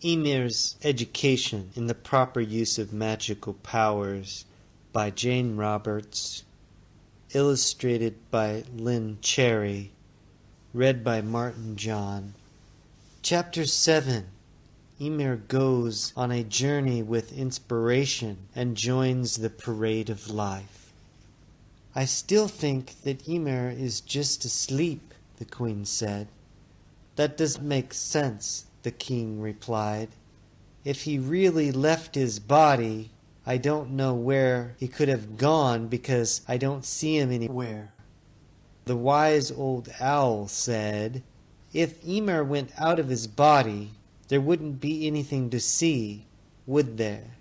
Emir's Education in the Proper Use of Magical Powers by Jane Roberts, illustrated by Lynn Cherry, read by Martin John. Chapter 7. Emir goes on a journey with inspiration and joins the parade of life. "I still think that Emir is just asleep," the queen said. "That doesn't make sense," the king replied. "If he really left his body, I don't know where he could have gone because I don't see him anywhere." The wise old owl said, "If Emir went out of his body, there wouldn't be anything to see, would there?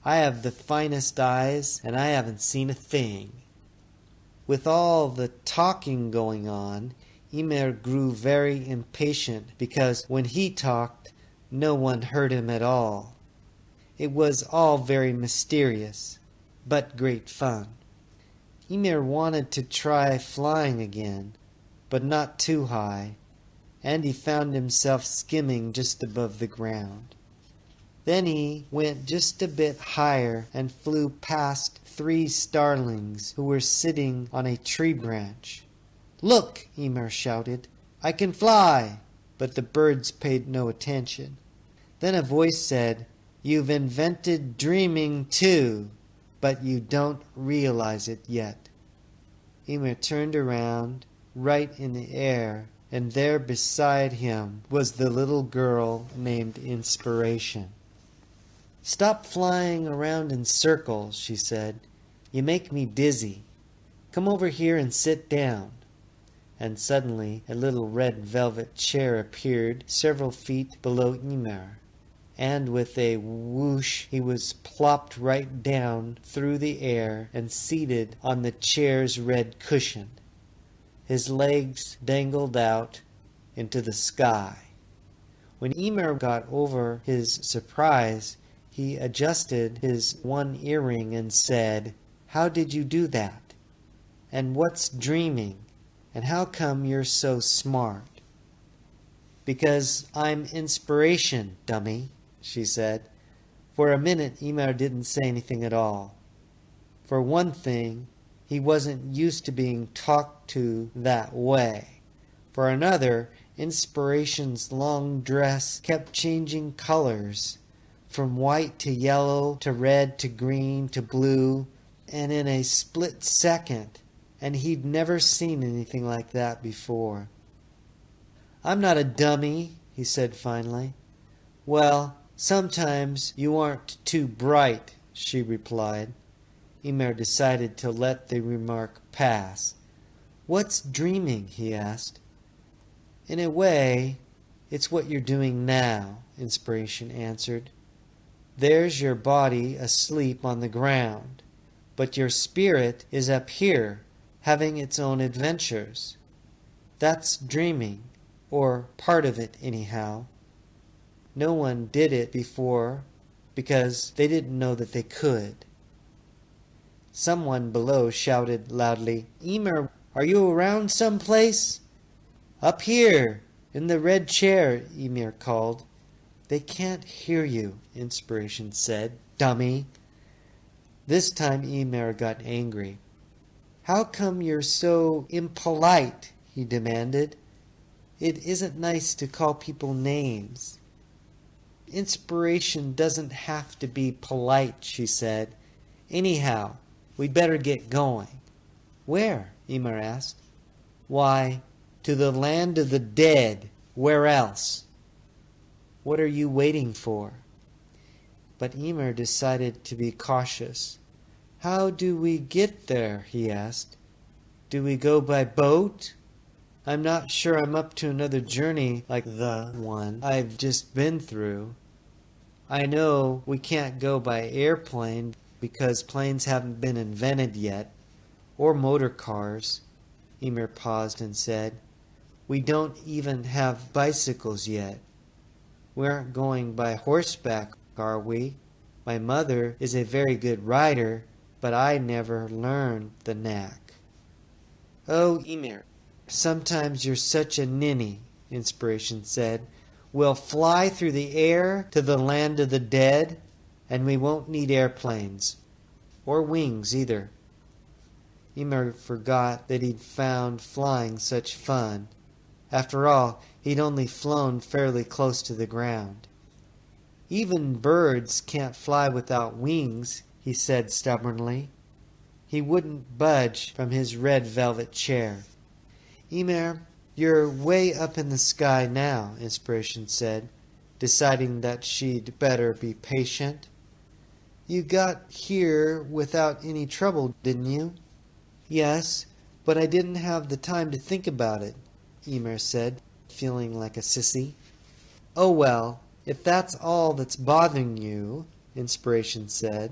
I have the finest eyes, and I haven't seen a thing." With all the talking going on, Emir grew very impatient because when he talked, no one heard him at all. It was all very mysterious, but great fun. Emir wanted to try flying again, but not too high, and he found himself skimming just above the ground. Then he went just a bit higher and flew past 3 starlings who were sitting on a tree branch. "Look!" Emir shouted. "I can fly!" But the birds paid no attention. Then a voice said, "You've invented dreaming too, but you don't realize it yet." Emir turned around, right in the air, and there beside him was the little girl named Inspiration. "Stop flying around in circles," she said. "You make me dizzy. Come over here and sit down." And suddenly a little red velvet chair appeared several feet below Emir, and with a whoosh he was plopped right down through the air and seated on the chair's red cushion. His legs dangled out into the sky. When Emir got over his surprise, he adjusted his one earring and said, "How did you do that? And what's dreaming? And how come you're so smart?" "Because I'm Inspiration, dummy," she said. For a minute Emir didn't say anything at all. For one thing, he wasn't used to being talked to that way. For another, Inspiration's long dress kept changing colors, from white to yellow to red to green to blue, and in a split second, and he'd never seen anything like that before. "I'm not a dummy," he said finally. "Well, sometimes you aren't too bright," she replied. Emir decided to let the remark pass. "What's dreaming?" he asked. "In a way, it's what you're doing now," Inspiration answered. "There's your body asleep on the ground, but your spirit is up here, having its own adventures. That's dreaming, or part of it anyhow. No one did it before because they didn't know that they could." Someone below shouted loudly, "Emir, are you around someplace?" "Up here, in the red chair," Emir called. "They can't hear you," Inspiration said, "dummy." This time Emir got angry. "How come you're so impolite?" he demanded. "It isn't nice to call people names." "Inspiration doesn't have to be polite," she said. "Anyhow, we'd better get going." "Where?" Emir asked. "Why, to the land of the dead. Where else?" "What are you waiting for?" But Emir decided to be cautious. "How do we get there?" he asked. "Do we go by boat? I'm not sure I'm up to another journey like the one I've just been through. I know we can't go by airplane because planes haven't been invented yet, or motor cars." Emir paused and said, "We don't even have bicycles yet. We aren't going by horseback, are we? My mother is a very good rider, but I never learned the knack." "Oh, Emir, sometimes you're such a ninny," Inspiration said. We'll fly through the air to the land of the dead, and we won't need airplanes. Or wings, either. Emir forgot that he'd found flying such fun. After all, he'd only flown fairly close to the ground. Even birds can't fly without wings, he said stubbornly. He wouldn't budge from his red velvet chair. Emir, you're way up in the sky now, Inspiration said, deciding that she'd better be patient. You got here without any trouble, didn't you? Yes, but I didn't have the time to think about it, Emir said, feeling like a sissy. Oh well, if that's all that's bothering you, Inspiration said.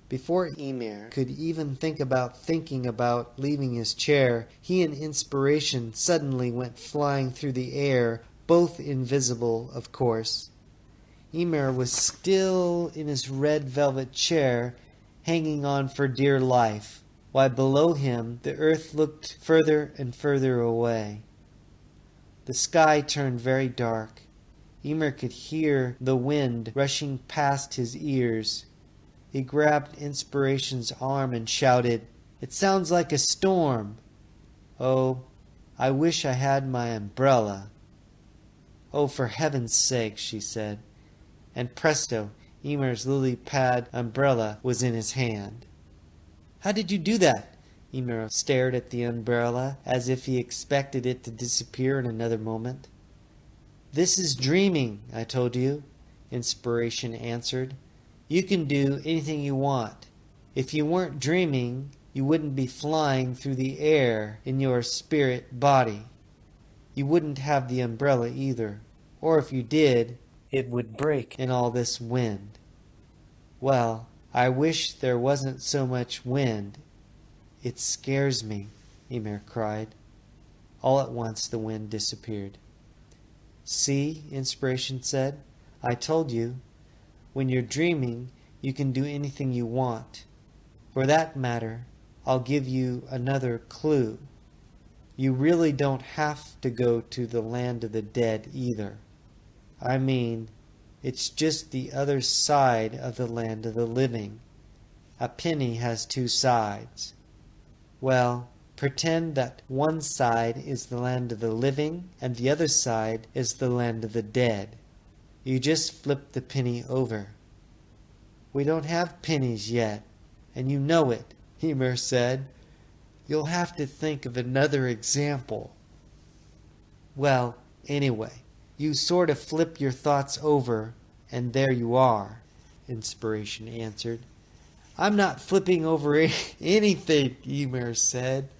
Before Emir could even think about leaving his chair, he and Inspiration suddenly went flying through the air, both invisible, of course. Emir was still in his red velvet chair, hanging on for dear life, while below him the earth looked further and further away. The sky turned very dark. Emir could hear the wind rushing past his ears. He grabbed Inspiration's arm and shouted, "It sounds like a storm!" "Oh, I wish I had my umbrella." "Oh, for heaven's sake," she said. And presto, Emir's lily-pad umbrella was in his hand. "How did you do that?" Emir stared at the umbrella as if he expected it to disappear in another moment. "This is dreaming, I told you," Inspiration answered. "You can do anything you want. If you weren't dreaming, you wouldn't be flying through the air in your spirit body. You wouldn't have the umbrella either. Or if you did, it would break in all this wind." "Well, I wish there wasn't so much wind. It scares me," Emir cried. All at once the wind disappeared. "See," Inspiration said, "I told you. When you're dreaming, you can do anything you want. For that matter, I'll give you another clue. You really don't have to go to the land of the dead either. I mean, it's just the other side of the land of the living. A penny has two sides. Well, pretend that one side is the land of the living and the other side is the land of the dead. You just flip the penny over." "We don't have pennies yet, and you know it," Emir said. "You'll have to think of another example." "Well, anyway, you sort of flip your thoughts over, and there you are," Inspiration answered. "I'm not flipping over anything," Emir said.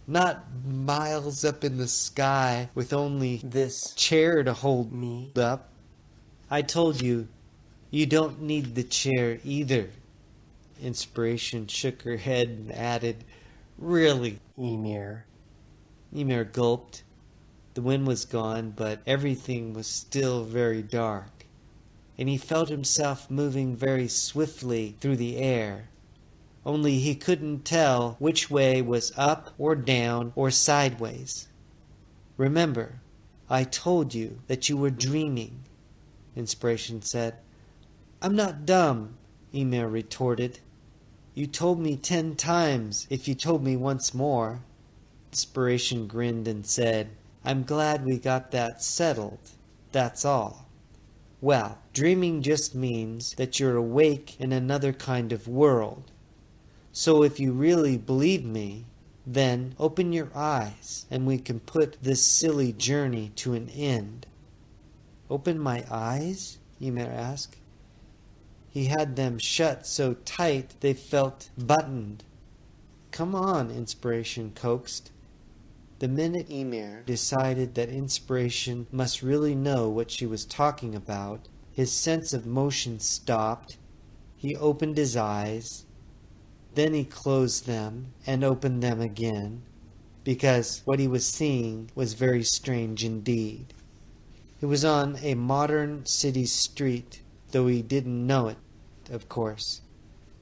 "Not miles up in the sky with only this chair to hold me up. I told you, you don't need the chair either." Inspiration shook her head and added, "Really, Emir." Emir gulped. The wind was gone, but everything was still very dark, and he felt himself moving very swiftly through the air. Only he couldn't tell which way was up or down or sideways. "Remember, I told you that you were dreaming," Inspiration said. "I'm not dumb," Emir retorted. "You told me 10 times if you told me once more." Inspiration grinned and said, "I'm glad we got that settled, that's all. Well, dreaming just means that you're awake in another kind of world. So if you really believe me, then open your eyes and we can put this silly journey to an end." "Open my eyes?" Emir asked. He had them shut so tight they felt buttoned. "Come on," Inspiration coaxed. The minute Emir decided that Inspiration must really know what she was talking about, his sense of motion stopped. He opened his eyes. Then he closed them and opened them again, because what he was seeing was very strange indeed. It was on a modern city street, though he didn't know it, of course.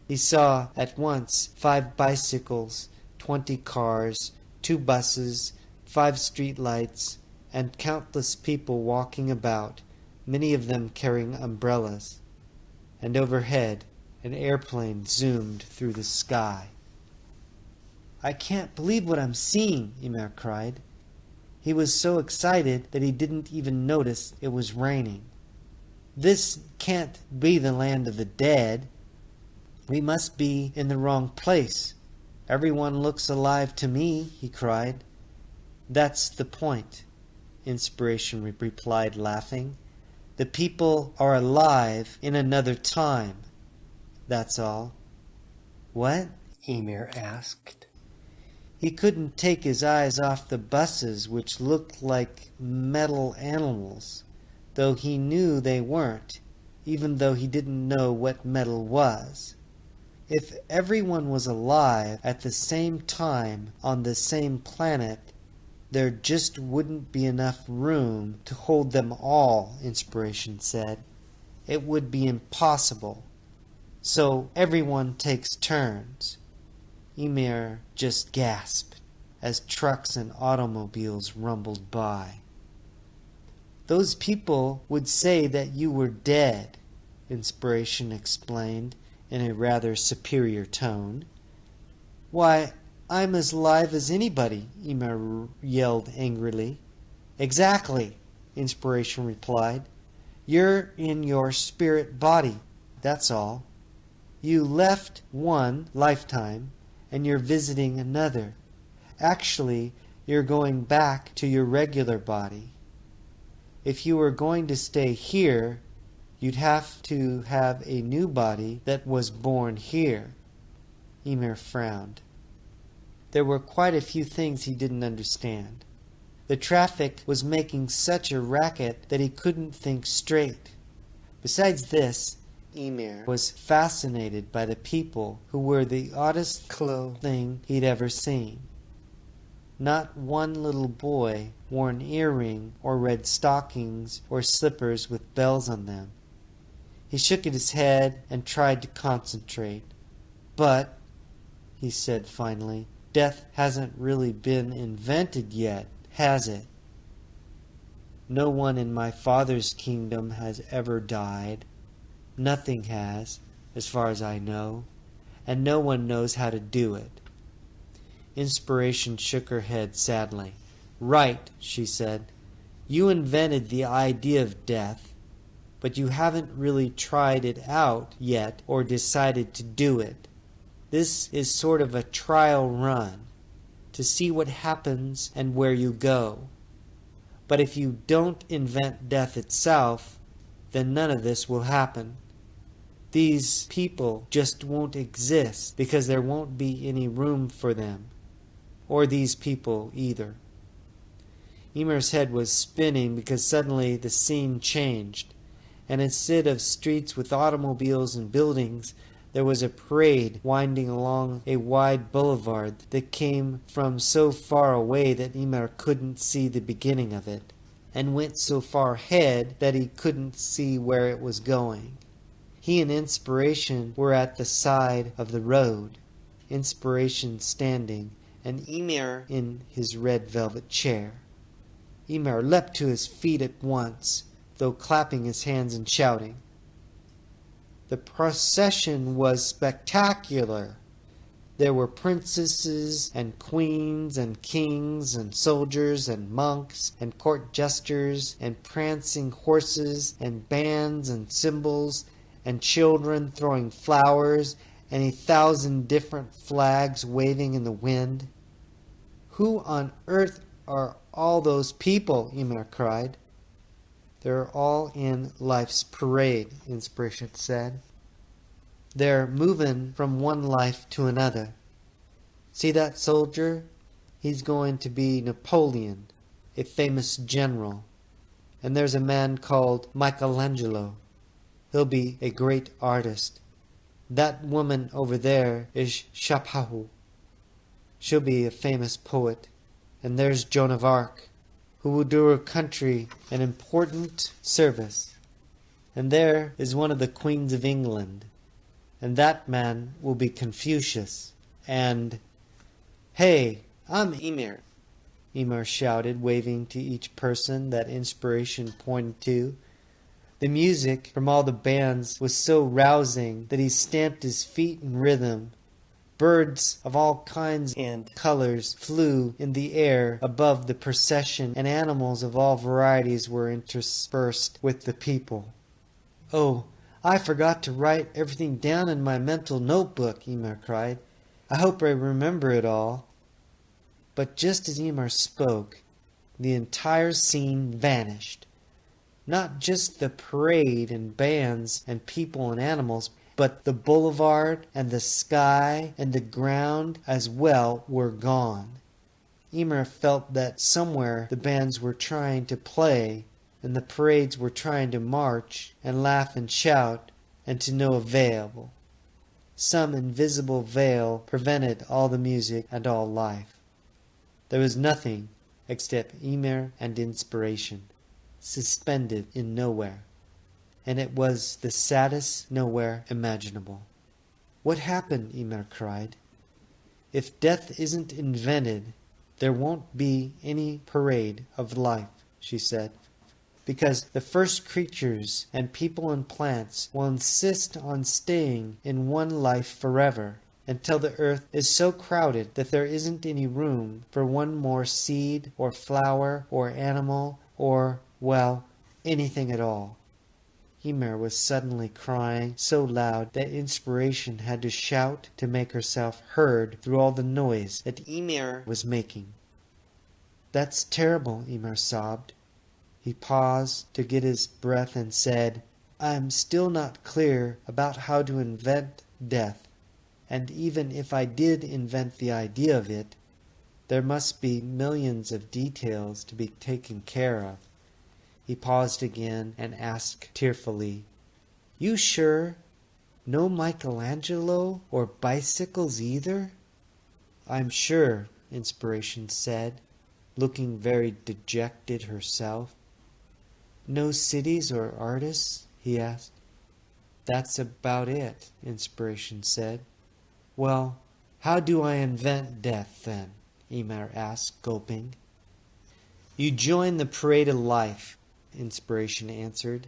He saw at once 5 bicycles, 20 cars, 2 buses, 5 street lights, and countless people walking about, many of them carrying umbrellas. And overhead, an airplane zoomed through the sky. "I can't believe what I'm seeing," Emir cried. He was so excited that he didn't even notice it was raining. "This can't be the land of the dead. We must be in the wrong place. Everyone looks alive to me," he cried. "That's the point," Inspiration replied, laughing. "The people are alive in another time. That's all." "What?" Emir asked. He couldn't take his eyes off the buses, which looked like metal animals, though he knew they weren't, even though he didn't know what metal was. If everyone was alive at the same time on the same planet, there just wouldn't be enough room to hold them all, Inspiration said. It would be impossible. So everyone takes turns. Emir just gasped as trucks and automobiles rumbled by. "Those people would say that you were dead," Inspiration explained in a rather superior tone. "Why, I'm as live as anybody," Emir yelled angrily. "Exactly," Inspiration replied. "You're in your spirit body, that's all. You left one lifetime, and you're visiting another. Actually, you're going back to your regular body. If you were going to stay here, you'd have to have a new body that was born here." Emir frowned. There were quite a few things he didn't understand. The traffic was making such a racket that he couldn't think straight. Besides this, Emir was fascinated by the people who wore the oddest clothing he'd ever seen. Not one little boy wore an earring or red stockings or slippers with bells on them. He shook his head and tried to concentrate. "But," he said finally, "death hasn't really been invented yet, has it? No one in my father's kingdom has ever died. Nothing has, as far as I know, and no one knows how to do it." Inspiration shook her head sadly. "Right," she said. "You invented the idea of death, but you haven't really tried it out yet or decided to do it. This is sort of a trial run, to see what happens and where you go. But if you don't invent death itself, then none of this will happen. These people just won't exist because there won't be any room for them. Or these people either." Emir's head was spinning because suddenly the scene changed, and instead of streets with automobiles and buildings, there was a parade winding along a wide boulevard that came from so far away that Emir couldn't see the beginning of it, and went so far ahead that he couldn't see where it was going. He and Inspiration were at the side of the road, Inspiration standing, and Emir in his red velvet chair. Emir leapt to his feet at once, though clapping his hands and shouting. The procession was spectacular. There were princesses and queens and kings and soldiers and monks and court jesters and prancing horses and bands and cymbals and children throwing flowers and 1,000 different flags waving in the wind. "Who on earth are all those people?" Emir cried. "They're all in life's parade," Inspiration said. "They're moving from one life to another. See that soldier? He's going to be Napoleon, a famous general. And there's a man called Michelangelo. He'll be a great artist. That woman over there is Shapahu. She'll be a famous poet. And there's Joan of Arc, who will do her country an important service. And there is one of the queens of England. And that man will be Confucius. And, hey, I'm Emir. Emir shouted, waving to each person that inspiration pointed to. The music from all the bands was so rousing that he stamped his feet in rhythm. Birds of all kinds and colors flew in the air above the procession, and animals of all varieties were interspersed with the people. "Oh, I forgot to write everything down in my mental notebook," Emir cried. "I hope I remember it all." But just as Emir spoke, the entire scene vanished. Not just the parade and bands and people and animals, but the boulevard and the sky and the ground as well were gone. Emir felt that somewhere the bands were trying to play and the parades were trying to march and laugh and shout, and to no avail. Some invisible veil prevented all the music and all life. There was nothing except Emir and inspiration, suspended in nowhere. And it was the saddest nowhere imaginable. "What happened?" Emir cried. "If death isn't invented, there won't be any parade of life," she said, "because the first creatures and people and plants will insist on staying in one life forever, until the earth is so crowded that there isn't any room for one more seed or flower or animal or, well, anything at all." Emir was suddenly crying so loud that inspiration had to shout to make herself heard through all the noise that Emir was making. "That's terrible," Emir sobbed. He paused to get his breath and said, "I am still not clear about how to invent death, and even if I did invent the idea of it, there must be millions of details to be taken care of." He paused again and asked tearfully, "You sure? No Michelangelo or bicycles either?" "I'm sure," Inspiration said, looking very dejected herself. "No cities or artists?" he asked. "That's about it," Inspiration said. "Well, how do I invent death, then?" Emir asked, gulping. "You join the parade of life," Inspiration answered,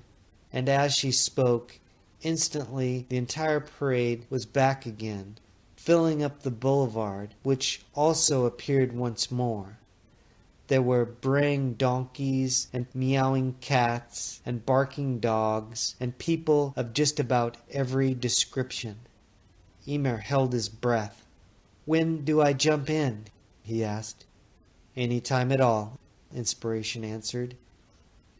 and as she spoke, instantly the entire parade was back again, filling up the boulevard, which also appeared once more. There were braying donkeys and meowing cats and barking dogs and people of just about every description. Emir held his breath. "When do I jump in?" he asked. "Any time at all," Inspiration answered.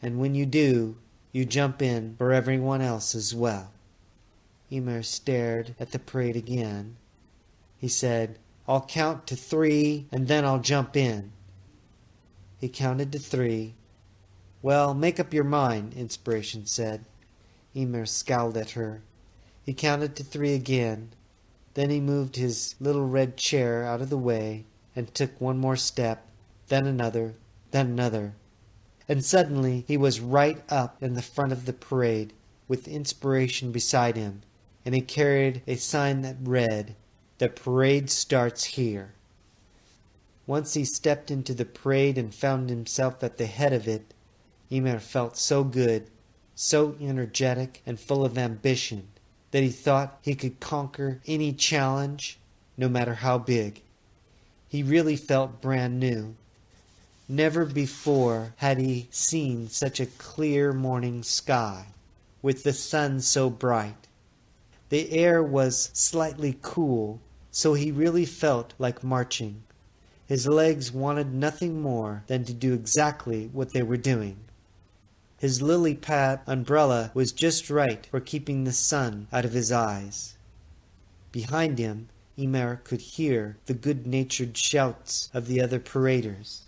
"And when you do, you jump in for everyone else as well." Emir stared at the parade again. He said, "I'll count to 3 and then I'll jump in." He counted to 3. "Well, make up your mind," Inspiration said. Emir scowled at her. He counted to 3 again. Then he moved his little red chair out of the way and took one more step, then another, and suddenly he was right up in the front of the parade, with Inspiration beside him, and he carried a sign that read, "The parade starts here." Once he stepped into the parade and found himself at the head of it, Emir felt so good, so energetic and full of ambition, that he thought he could conquer any challenge, no matter how big. He really felt brand new. Never before had he seen such a clear morning sky, with the sun so bright. The air was slightly cool, so he really felt like marching. His legs wanted nothing more than to do exactly what they were doing. His lily pad umbrella was just right for keeping the sun out of his eyes. Behind him, Emir could hear the good-natured shouts of the other paraders.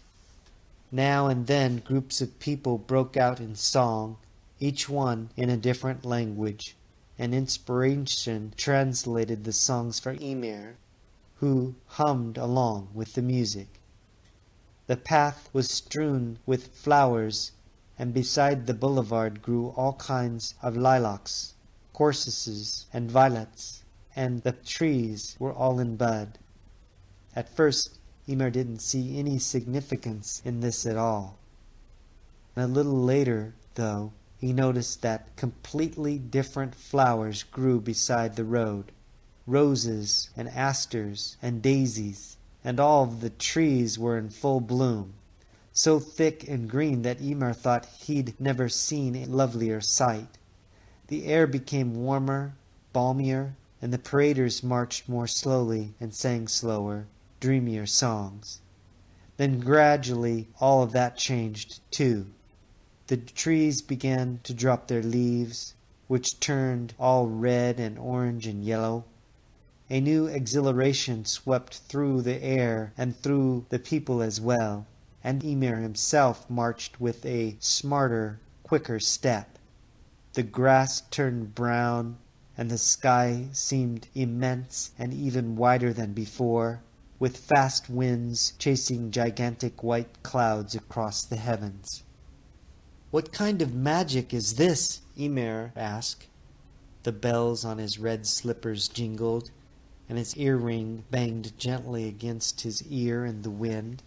Now and then groups of people broke out in song, each one in a different language, and Inspiration translated the songs for Emir, who hummed along with the music. The path was strewn with flowers, and beside the boulevard grew all kinds of lilacs, corsises, and violets, and the trees were all in bud. At first Emir didn't see any significance in this at all. A little later, though, he noticed that completely different flowers grew beside the road. Roses and asters and daisies, and all of the trees were in full bloom, so thick and green that Emir thought he'd never seen a lovelier sight. The air became warmer, balmier, and the paraders marched more slowly and sang slower, dreamier songs. Then gradually all of that changed too. The trees began to drop their leaves, which turned all red and orange and yellow. A new exhilaration swept through the air and through the people as well, and Emir himself marched with a smarter, quicker step. The grass turned brown, and the sky seemed immense and even wider than before, with fast winds chasing gigantic white clouds across the heavens. "What kind of magic is this?" Emir asked. The bells on his red slippers jingled, and his earring banged gently against his ear in the wind.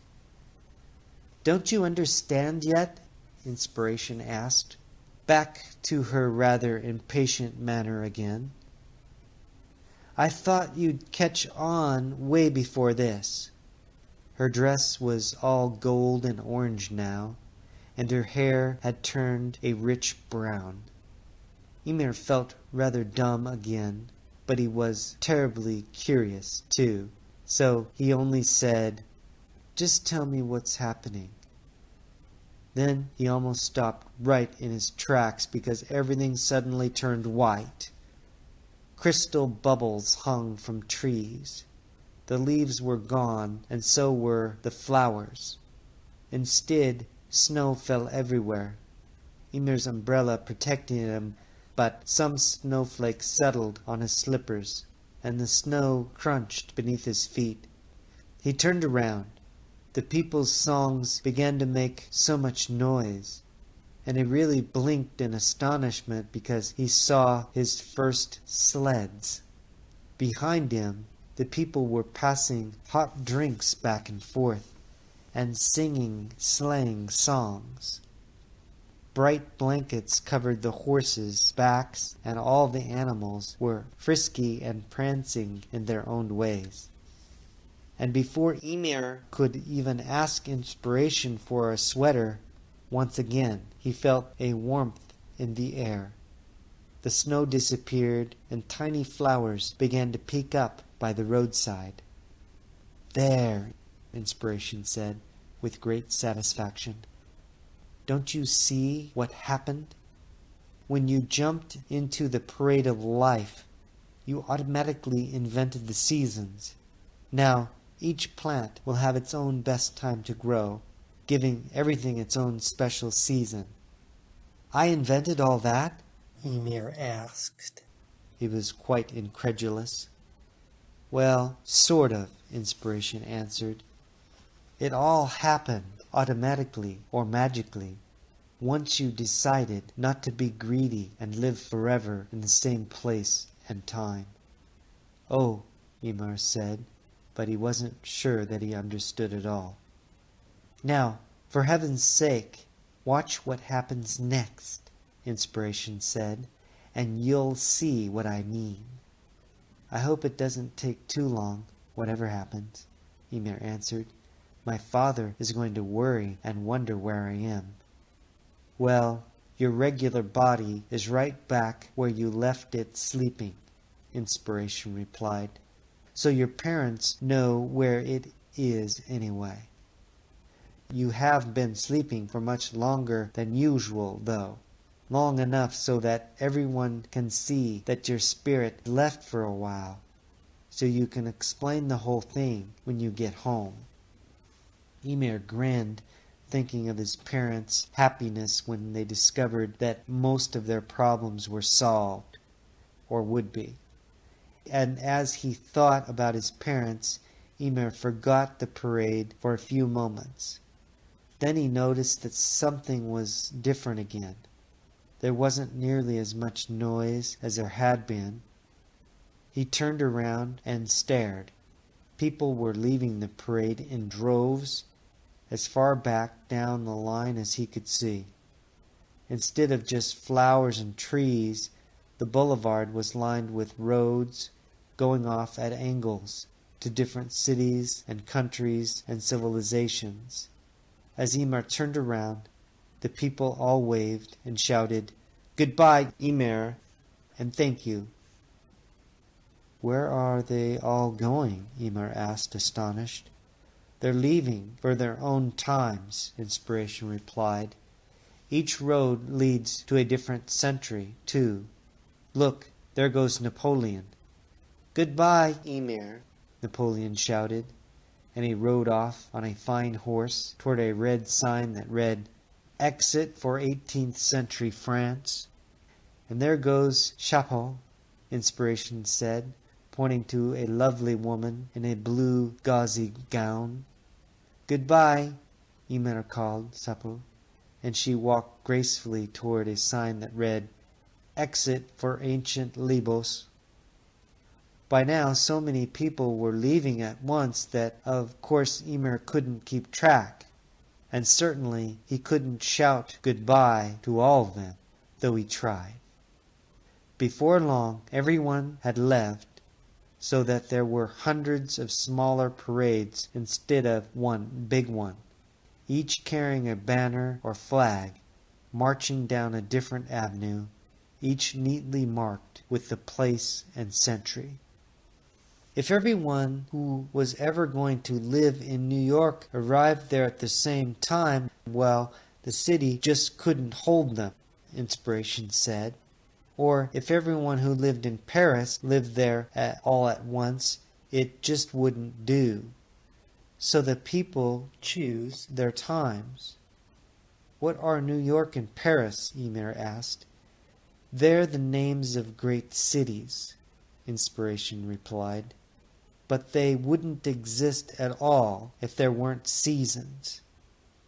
"Don't you understand yet?" Inspiration asked, back to her rather impatient manner again. "I thought you'd catch on way before this." Her dress was all gold and orange now, and her hair had turned a rich brown. Emir felt rather dumb again, but he was terribly curious too, so he only said, "Just tell me what's happening." Then he almost stopped right in his tracks because everything suddenly turned white. Crystal bubbles hung from trees. The leaves were gone, and so were the flowers. Instead, snow fell everywhere. Emir's umbrella protected him, but some snowflakes settled on his slippers, and the snow crunched beneath his feet. He turned around. The people's songs began to make so much noise, and he really blinked in astonishment because he saw his first sleds. Behind him, the people were passing hot drinks back and forth, and singing sleighing songs. Bright blankets covered the horses' backs, and all the animals were frisky and prancing in their own ways. And before Emir could even ask Inspiration for a sweater, once again he felt a warmth in the air. The snow disappeared, and tiny flowers began to peek up by the roadside. "There," Inspiration said, with great satisfaction. "Don't you see what happened? When you jumped into the parade of life, you automatically invented the seasons. Now, each plant will have its own best time to grow, giving everything its own special season." "I invented all that?" Emir asked. He was quite incredulous. "Well, sort of," Inspiration answered. "It all happened automatically or magically, once you decided not to be greedy and live forever in the same place and time." "Oh," Emir said, but he wasn't sure that he understood at all. "Now, for heaven's sake, watch what happens next," Inspiration said, "and you'll see what I mean." "I hope it doesn't take too long, whatever happens," Emir answered. "My father is going to worry and wonder where I am." "Well, your regular body is right back where you left it sleeping," Inspiration replied. "So your parents know where it is anyway. You have been sleeping for much longer than usual, though. Long enough so that everyone can see that your spirit left for a while, so you can explain the whole thing when you get home." Emir grinned, thinking of his parents' happiness when they discovered that most of their problems were solved, or would be. And as he thought about his parents, Emir forgot the parade for a few moments. Then he noticed that something was different again. There wasn't nearly as much noise as there had been. He turned around and stared. People were leaving the parade in droves as far back down the line as he could see. Instead of just flowers and trees, the boulevard was lined with roads going off at angles to different cities and countries and civilizations. As Emir turned around, the people all waved and shouted, "Goodbye, Emir, and thank you." "Where are they all going?" Emir asked, astonished. "They're leaving for their own times," Inspiration replied. "Each road leads to a different century, too. Look, there goes Napoleon." "Goodbye, Emir," Napoleon shouted, and he rode off on a fine horse toward a red sign that read, "Exit for 18th century France." "And there goes Chapeau," Inspiration said, pointing to a lovely woman in a blue gauzy gown. "Goodbye," Emir called Chapeau, and she walked gracefully toward a sign that read, "Exit for ancient Libos." By now so many people were leaving at once that of course Emir couldn't keep track, and certainly he couldn't shout goodbye to all of them, though he tried. Before long everyone had left, so that there were hundreds of smaller parades instead of one big one, each carrying a banner or flag, marching down a different avenue, each neatly marked with the place and century. If everyone who was ever going to live in New York arrived there at the same time, well, the city just couldn't hold them, Inspiration said. Or if everyone who lived in Paris lived there all at once, it just wouldn't do. So the people choose their times. "What are New York and Paris?" Emir asked. "They're the names of great cities," Inspiration replied. "But they wouldn't exist at all if there weren't seasons,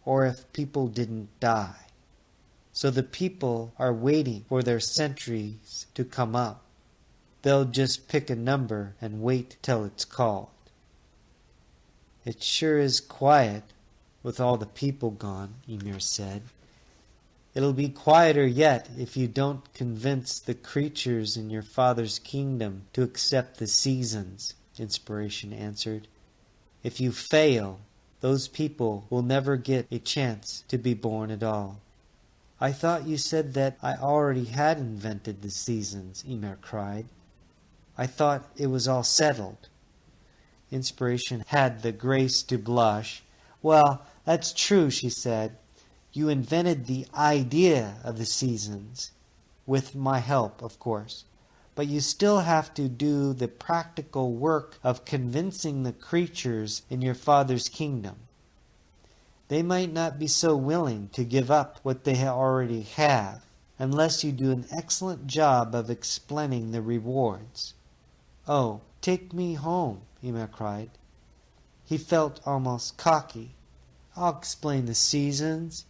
or if people didn't die. So the people are waiting for their centuries to come up. They'll just pick a number and wait till it's called." "It sure is quiet with all the people gone," Emir said. "It'll be quieter yet if you don't convince the creatures in your father's kingdom to accept the seasons," Inspiration answered. "If you fail, those people will never get a chance to be born at all." "I thought you said that I already had invented the seasons," Emir cried. "I thought it was all settled." Inspiration had the grace to blush. "Well, that's true," she said. "You invented the idea of the seasons, with my help, of course. But you still have to do the practical work of convincing the creatures in your father's kingdom. They might not be so willing to give up what they already have, unless you do an excellent job of explaining the rewards." "Oh, take me home," Emir cried. He felt almost cocky. "I'll explain the seasons,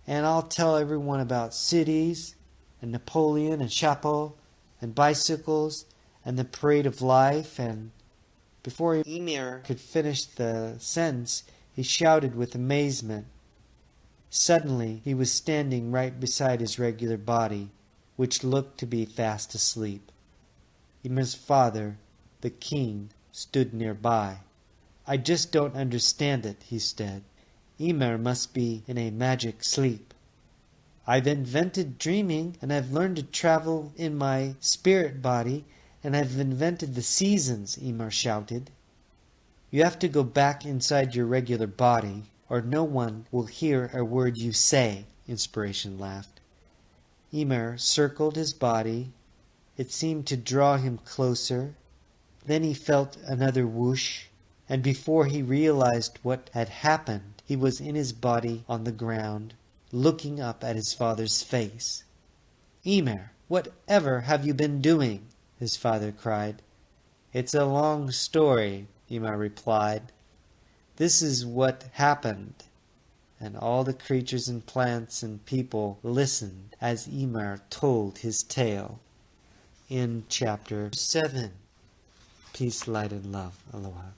and I'll tell everyone about cities, and Napoleon, and Chapeau, and bicycles, and the parade of life, and—" Before Emir could finish the sentence, he shouted with amazement. Suddenly he was standing right beside his regular body, which looked to be fast asleep. Emir's father, the king, stood nearby. "I just don't understand it," he said. "Emir must be in a magic sleep." "I've invented dreaming, and I've learned to travel in my spirit body, and I've invented the seasons," Emir shouted. "You have to go back inside your regular body, or no one will hear a word you say," Inspiration laughed. Emir circled his body. It seemed to draw him closer. Then he felt another whoosh, and before he realized what had happened, he was in his body on the ground, looking up at his father's face. "Emir, whatever have you been doing?" his father cried. "It's a long story," Emir replied. "This is what happened." And all the creatures and plants and people listened as Emir told his tale. In Chapter 7. Peace, light, and love. Aloha.